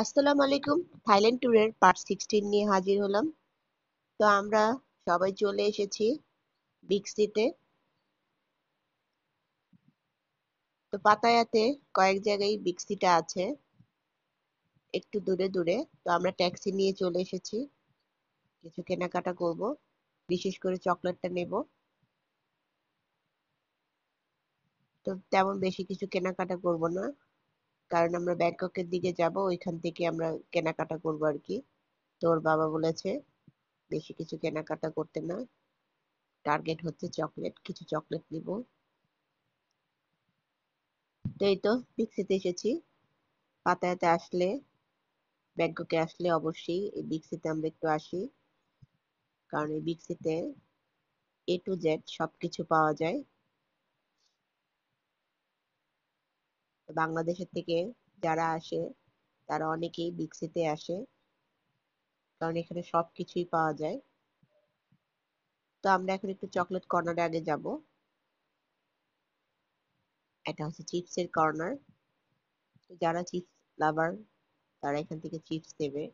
আসসালামু আলাইকুম। থাইল্যান্ড ট্যুরের পার্ট 16 নিয়ে হাজির হলাম। তো আমরা সবাই চলে এসেছি বিগ সিতে। তো পাতায়াতে কয়েক জায়গায় বিগ সিটা আছে, একটু দূরে দূরে। তো আমরা ট্যাক্সি নিয়ে চলে এসেছি, কিছু কেনাকাটা করব, বিশেষ করে চকলেটটা নেব। তো তেমন বেশি কিছু কেনাকাটা করব না, কারণ আমরা ব্যাংককের দিকে যাব, ওইখান থেকে আমরা কেনাকাটা করব আর কি। তোর বাবা বলেছে বেশি কিছু কেনাকাটা করতে না, টার্গেট হচ্ছে চকলেট, কিছু চকলেট নিব। তো এই তো বিগ সিতে এসেছি। পাতায়াতে আসলে, ব্যাংককে আসলে অবশ্যই এই বিগ সিতে আমরা একটু আসি, কারণ এই বিগ সিতে A to Z সবকিছু পাওয়া যায়। তো বাংলাদেশের থেকে যারা আসে তারা অনেকেই বিগ সিতে আসে, কারণ এখানে সবকিছুই পাওয়া যায়। তো আমরা এখন একটু চকলেট কর্নারে আগে যাব। এটা হচ্ছে চিপসের কর্নার। তো যারা চিপস লাভার তারা এখান থেকে চিপস নেবে।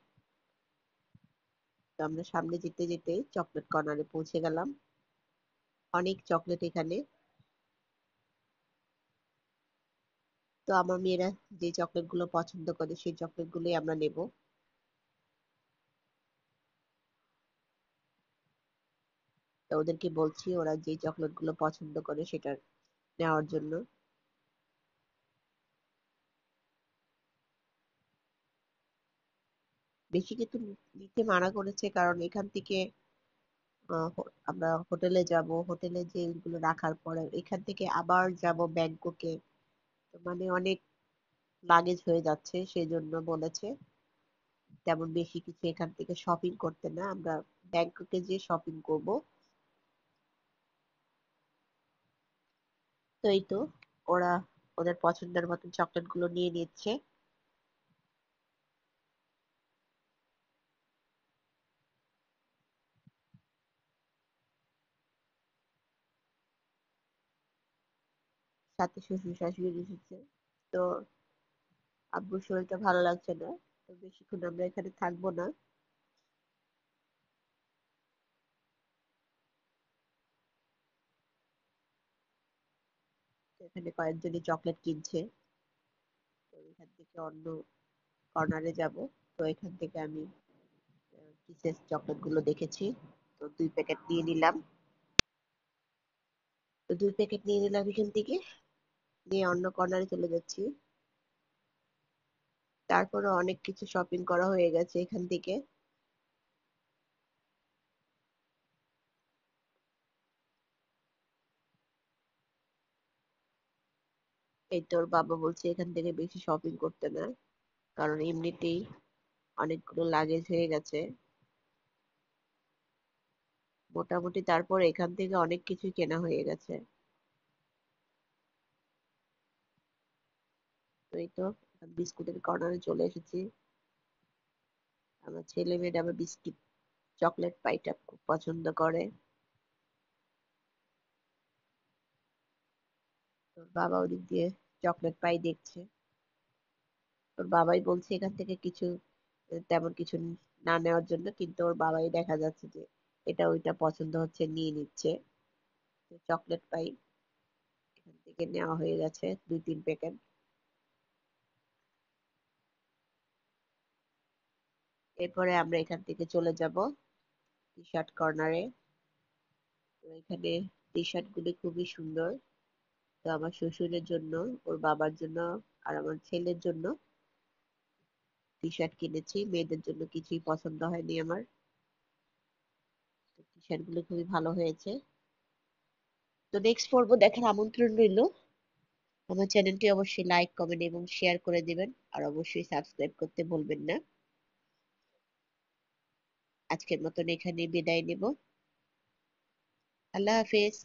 তো আমরা সামনে যেতে যেতে চকলেট কর্নারে পৌঁছে গেলাম। অনেক চকলেট এখানে। তো আমার মেয়েরা যে চকলেট গুলো পছন্দ করে সেই চকলেট গুলোই আমরা নেব। তো ওদেরকে বলছি ওরা যে চকলেট গুলো পছন্দ করে সেটা নেওয়ার জন্য। বেশি কিছু নিতে মানা করেছে, কারণ এখান থেকে আমরা হোটেলে যাব, হোটেলে যে এগুলো রাখার পরে এখান থেকে আবার যাব ব্যাংককে। তো মানে অনেক লাগেজ হয়ে যাচ্ছে, সেই জন্য বলেছে তেমন বেশি কিছু এখান থেকে শপিং করতে না, আমরা ব্যাংককে যে শপিং করব। তো এই তো ওরা ওদের পছন্দের মতন চকলেট গুলো নিয়ে নিচ্ছে। সাথে শ্বশুর শাশুড়ি এসেছে। তো আব্বুর শরীরটা ভালো লাগছে না, তো বেশিক্ষণ আমরা এখানে থাকবো না। তো এখানে কয়েকজনই চকলেট কিনছে। তো এখান থেকে অন্য কর্নারে যাব। তো এখান থেকে আমি কিসেস চকলেট গুলো দেখেছি, তো 2 প্যাকেট নিয়ে নিলাম। তো 2 প্যাকেট নিয়ে নিলাম এখান থেকে, নিয়ে অন্য কর্নারে চলে যাচ্ছি। তারপরে অনেক কিছু শপিং করা হয়ে গেছে এখান থেকে। এই তোর বাবা বলছে এখান থেকে বেশি শপিং করতে না, কারণ এমনিতেই অনেকগুলো লাগেজ হয়ে গেছে মোটামুটি। তারপর এখান থেকে অনেক কিছু কেনা হয়ে গেছে। তো এই তো বিস্কুটের কর্নারে চলে এসেছি। আমার ছেলে মেয়েরা আবার বিস্কিট চকলেট পাইটা খুব পছন্দ করে। তোর বাবা ওদিক দিয়ে চকলেট পাই দেখছে। ওর বাবাই বলছে এখান থেকে কিছু তেমন কিছু না নেওয়ার জন্য, কিন্তু ওর বাবাই দেখা যাচ্ছে যে এটা ওইটা পছন্দ হচ্ছে নিয়ে নিচ্ছে। তো চকলেট পাই এখান থেকে নেওয়া হয়ে গেছে 2-3 প্যাকেট। এরপরে আমরা এখান থেকে চলে যাব টি শার্ট কর্নারে। তো এখানে টি শার্ট গুলি খুবই সুন্দর। তো আমার শ্বশুরের জন্য, ওর বাবার জন্য, আর আমার ছেলের জন্য টি শার্ট কিনেছি। মেয়েদের জন্য কিছুই পছন্দ হয়নি আমার। টি শার্ট গুলো খুবই ভালো হয়েছে। তো নেক্সট পর্ব দেখার আমন্ত্রণ রইল। আমার চ্যানেলটি অবশ্যই লাইক, কমেন্ট এবং শেয়ার করে দিবেন, আর অবশ্যই সাবস্ক্রাইব করতে ভুলবেন না। আজকের মতন এখানে বিদায় নেব। আল্লাহ হাফেজ।